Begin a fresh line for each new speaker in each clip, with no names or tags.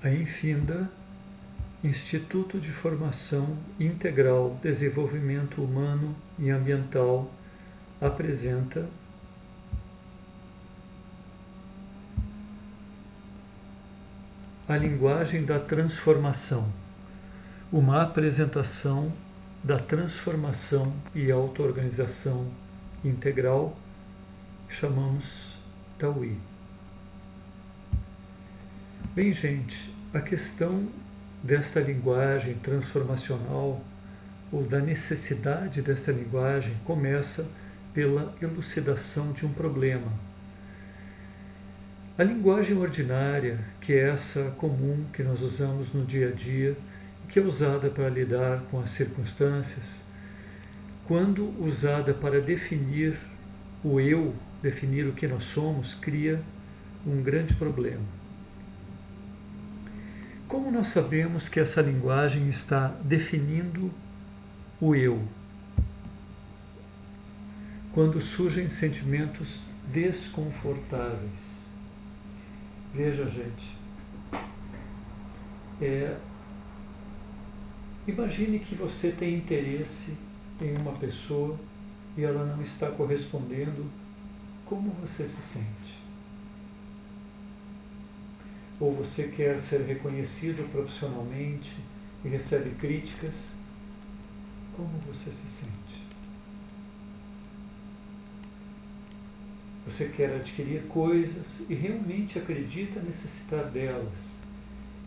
A Infinda, Instituto de Formação Integral, Desenvolvimento Humano e Ambiental, apresenta a linguagem da transformação, uma apresentação da transformação e auto-organização integral, chamamos Taoí. Bem, gente, a questão desta linguagem transformacional ou da necessidade desta linguagem começa pela elucidação de um problema. A linguagem ordinária, que é essa comum que nós usamos no dia a dia, que é usada para lidar com as circunstâncias, quando usada para definir o eu, definir o que nós somos, cria um grande problema. Como nós sabemos que essa linguagem está definindo o eu? Quando surgem sentimentos desconfortáveis. Veja, gente, imagine que você tem interesse em uma pessoa e ela não está correspondendo. Como você se sente? Ou você quer ser reconhecido profissionalmente e recebe críticas? Como você se sente? Você quer adquirir coisas e realmente acredita necessitar delas,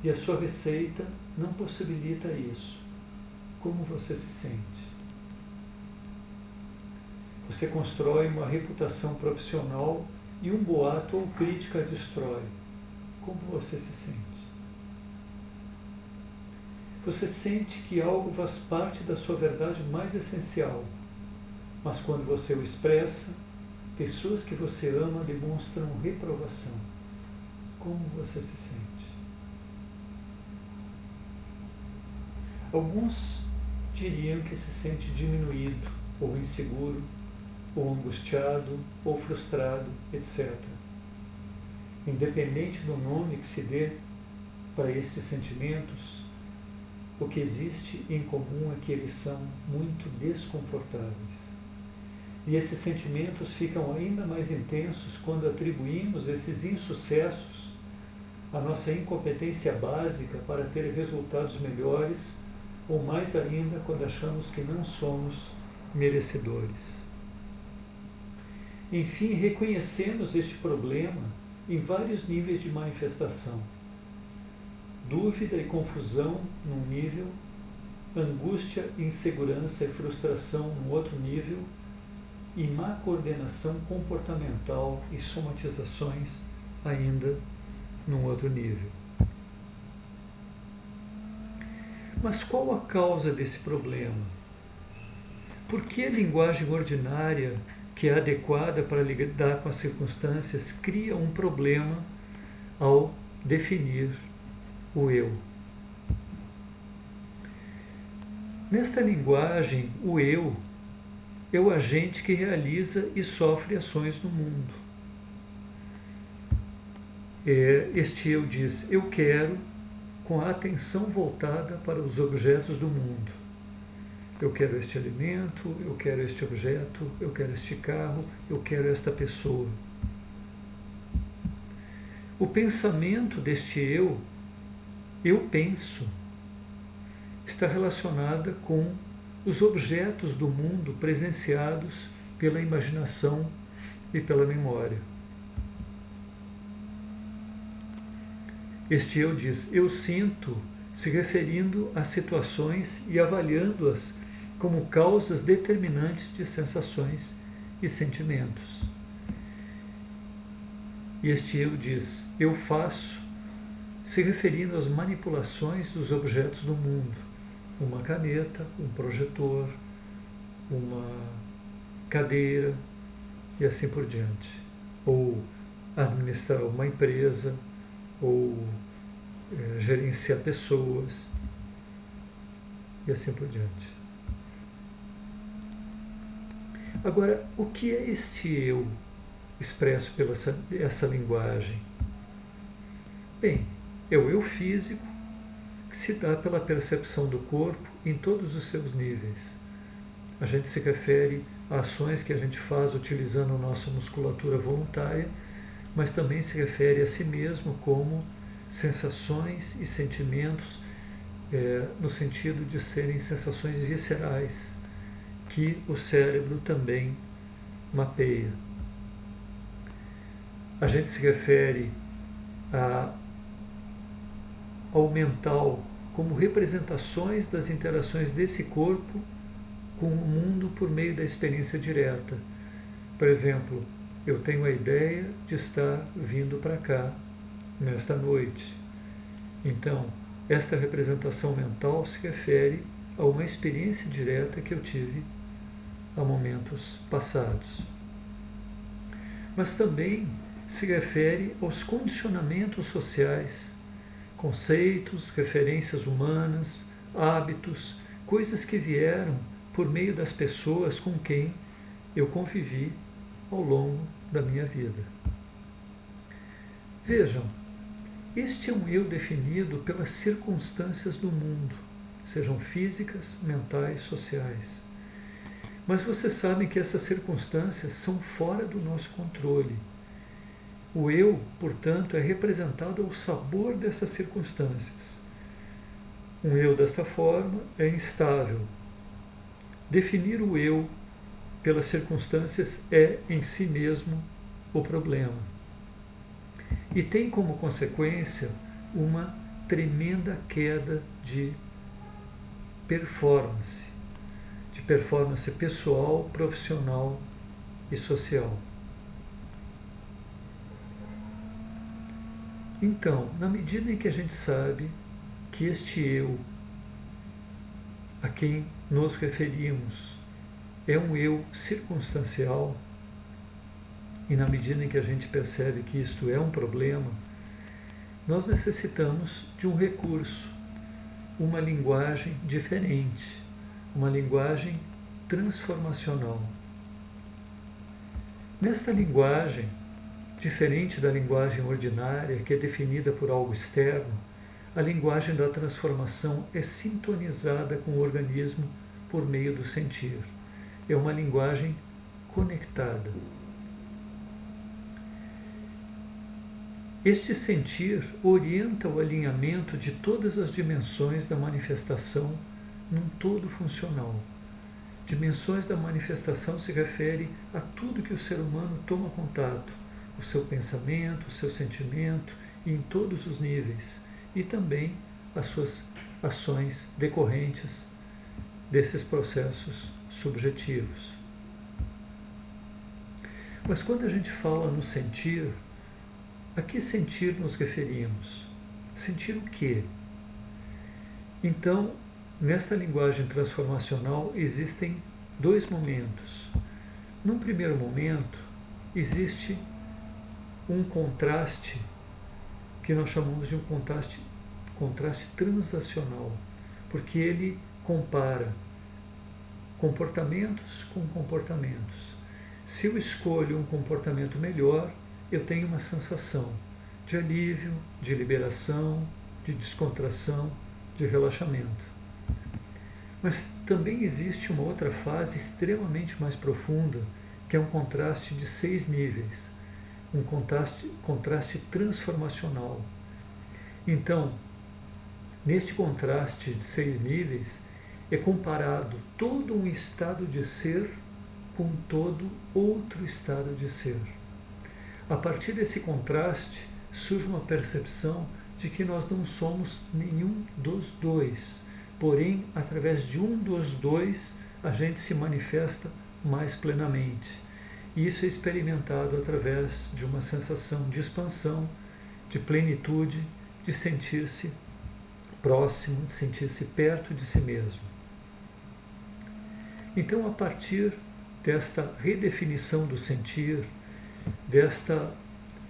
e a sua receita não possibilita isso. Como você se sente? Você constrói uma reputação profissional e um boato ou crítica a destrói. Como você se sente? Você sente que algo faz parte da sua verdade mais essencial, mas quando você o expressa, pessoas que você ama demonstram reprovação. Como você se sente? Alguns diriam que se sente diminuído, ou inseguro, ou angustiado, ou frustrado, etc. Independente do nome que se dê para estes sentimentos, o que existe em comum é que eles são muito desconfortáveis. E esses sentimentos ficam ainda mais intensos quando atribuímos esses insucessos à nossa incompetência básica para ter resultados melhores, ou mais ainda quando achamos que não somos merecedores. Enfim, reconhecemos este problema em vários níveis de manifestação. Dúvida e confusão num nível, angústia, insegurança e frustração num outro nível, e má coordenação comportamental e somatizações ainda num outro nível. Mas qual a causa desse problema? Por que a linguagem ordinária, que é adequada para lidar com as circunstâncias, cria um problema ao definir o eu? Nesta linguagem, o eu é o agente que realiza e sofre ações no mundo. Este eu diz, eu quero, com a atenção voltada para os objetos do mundo. Eu quero este alimento, eu quero este objeto, eu quero este carro, eu quero esta pessoa. O pensamento deste eu penso, está relacionada com os objetos do mundo presenciados pela imaginação e pela memória. Este eu diz, eu sinto, se referindo a situações e avaliando-as como causas determinantes de sensações e sentimentos. E este eu diz, eu faço, se referindo às manipulações dos objetos do mundo, uma caneta, um projetor, uma cadeira e assim por diante. Ou administrar uma empresa, ou gerenciar pessoas e assim por diante. Agora, o que é este eu expresso pela essa linguagem? Bem, é o eu físico, que se dá pela percepção do corpo em todos os seus níveis. A gente se refere a ações que a gente faz utilizando a nossa musculatura voluntária, mas também se refere a si mesmo como sensações e sentimentos, no sentido de serem sensações viscerais, que o cérebro também mapeia. A gente se refere ao mental como representações das interações desse corpo com o mundo por meio da experiência direta. Por exemplo, eu tenho a ideia de estar vindo para cá nesta noite. Então, esta representação mental se refere a uma experiência direta que eu tive há momentos passados. Mas também se refere aos condicionamentos sociais, conceitos, referências humanas, hábitos, coisas que vieram por meio das pessoas com quem eu convivi ao longo da minha vida. Vejam, este é um eu definido pelas circunstâncias do mundo, sejam físicas, mentais, sociais. Mas vocês sabem que essas circunstâncias são fora do nosso controle. O eu, portanto, é representado ao sabor dessas circunstâncias. Um eu desta forma é instável. Definir o eu pelas circunstâncias é, em si mesmo, o problema. E tem como consequência uma tremenda queda de performance pessoal, profissional e social. Então, na medida em que a gente sabe que este eu a quem nos referimos é um eu circunstancial, e na medida em que a gente percebe que isto é um problema, nós necessitamos de um recurso, uma linguagem diferente, uma linguagem transformacional. Nesta linguagem, diferente da linguagem ordinária, que é definida por algo externo, a linguagem da transformação é sintonizada com o organismo por meio do sentir. É uma linguagem conectada. Este sentir orienta o alinhamento de todas as dimensões da manifestação num todo funcional. Dimensões da manifestação se refere a tudo que o ser humano toma contato, o seu pensamento, o seu sentimento, e em todos os níveis, e também as suas ações decorrentes desses processos subjetivos. Mas quando a gente fala no sentir, a que sentir nos referimos? Sentir o quê? Então, nesta linguagem transformacional existem dois momentos. Num primeiro momento, existe um contraste que nós chamamos de um contraste transacional, porque ele compara comportamentos com comportamentos. Se eu escolho um comportamento melhor, eu tenho uma sensação de alívio, de liberação, de descontração, de relaxamento. Mas também existe uma outra fase extremamente mais profunda, que é um contraste de 6 níveis, um contraste transformacional. Então, neste contraste de 6 níveis, é comparado todo um estado de ser com todo outro estado de ser. A partir desse contraste, surge uma percepção de que nós não somos nenhum dos dois, porém, através de um dos dois, a gente se manifesta mais plenamente. E isso é experimentado através de uma sensação de expansão, de plenitude, de sentir-se próximo, de sentir-se perto de si mesmo. Então, a partir desta redefinição do sentir, desta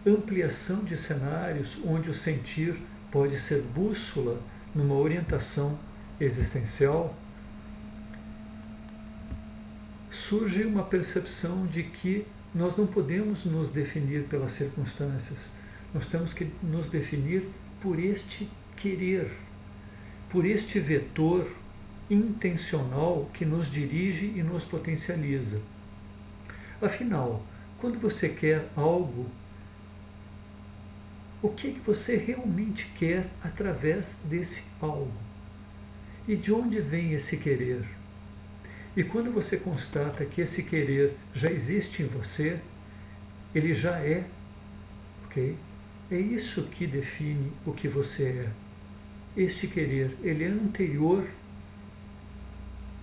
ampliação de cenários onde o sentir pode ser bússola numa orientação existencial, surge uma percepção de que nós não podemos nos definir pelas circunstâncias, nós temos que nos definir por este querer, por este vetor intencional que nos dirige e nos potencializa. Afinal, quando você quer algo, o que você realmente quer através desse algo? E de onde vem esse querer? E quando você constata que esse querer já existe em você, ele já é, ok? É isso que define o que você é. Este querer, ele é anterior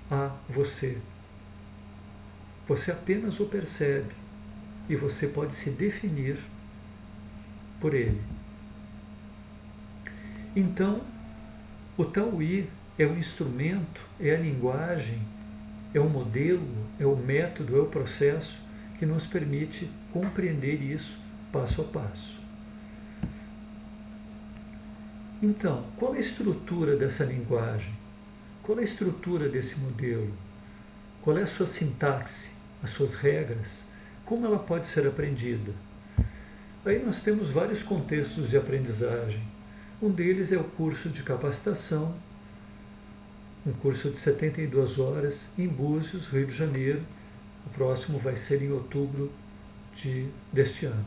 a você. Você apenas o percebe e você pode se definir por ele. Então, o Tao-I é o instrumento, é a linguagem, é o modelo, é o método, é o processo que nos permite compreender isso passo a passo. Então, qual é a estrutura dessa linguagem? Qual é a estrutura desse modelo? Qual é a sua sintaxe, as suas regras? Como ela pode ser aprendida? Aí nós temos vários contextos de aprendizagem. Um deles é o curso de capacitação, um curso de 72 horas em Búzios, Rio de Janeiro. O próximo vai ser em outubro deste ano.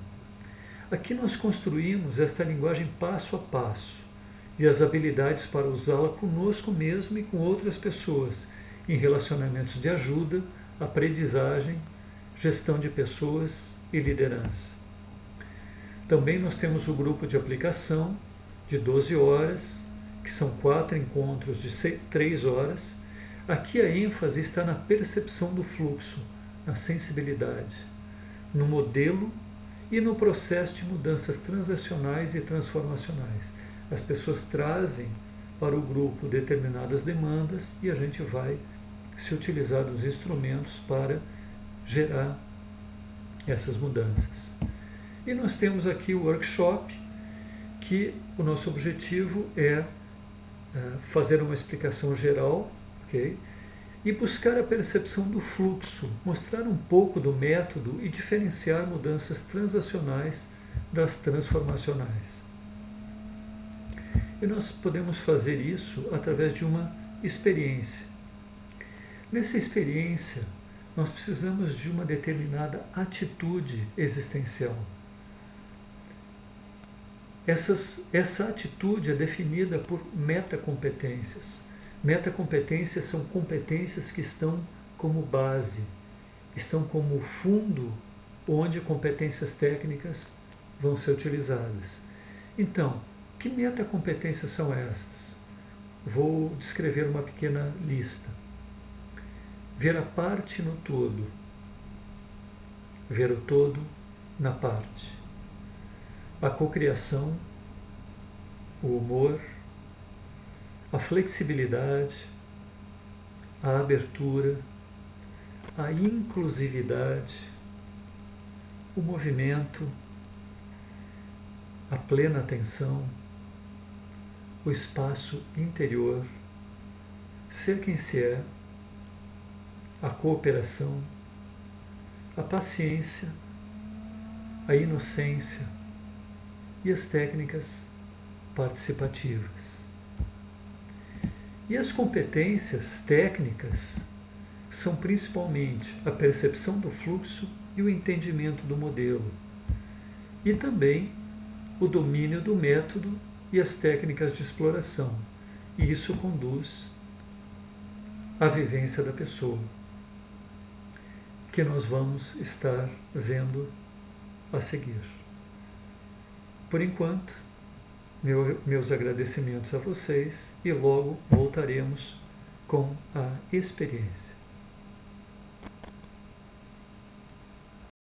Aqui nós construímos esta linguagem passo a passo e as habilidades para usá-la conosco mesmo e com outras pessoas, em relacionamentos de ajuda, aprendizagem, gestão de pessoas e liderança. Também nós temos o grupo de aplicação de 12 horas, que são 4 encontros de 3 horas. Aqui a ênfase está na percepção do fluxo, na sensibilidade, no modelo e no processo de mudanças transacionais e transformacionais. As pessoas trazem para o grupo determinadas demandas e a gente vai se utilizar dos instrumentos para gerar essas mudanças. E nós temos aqui o workshop, que o nosso objetivo é fazer uma explicação geral, ok? E buscar a percepção do fluxo, mostrar um pouco do método e diferenciar mudanças transacionais das transformacionais. E nós podemos fazer isso através de uma experiência. Nessa experiência, nós precisamos de uma determinada atitude existencial. Essa atitude é definida por metacompetências. Metacompetências são competências que estão como base, estão como fundo onde competências técnicas vão ser utilizadas. Então, que metacompetências são essas? Vou descrever uma pequena lista. Ver a parte no todo. Ver o todo na parte. A cocriação, o humor, a flexibilidade, a abertura, a inclusividade, o movimento, a plena atenção, o espaço interior, ser quem se é, a cooperação, a paciência, a inocência e as técnicas participativas. E as competências técnicas são principalmente a percepção do fluxo e o entendimento do modelo, e também o domínio do método e as técnicas de exploração, e isso conduz à vivência da pessoa, que nós vamos estar vendo a seguir. Por enquanto, meus agradecimentos a vocês e logo voltaremos com a experiência.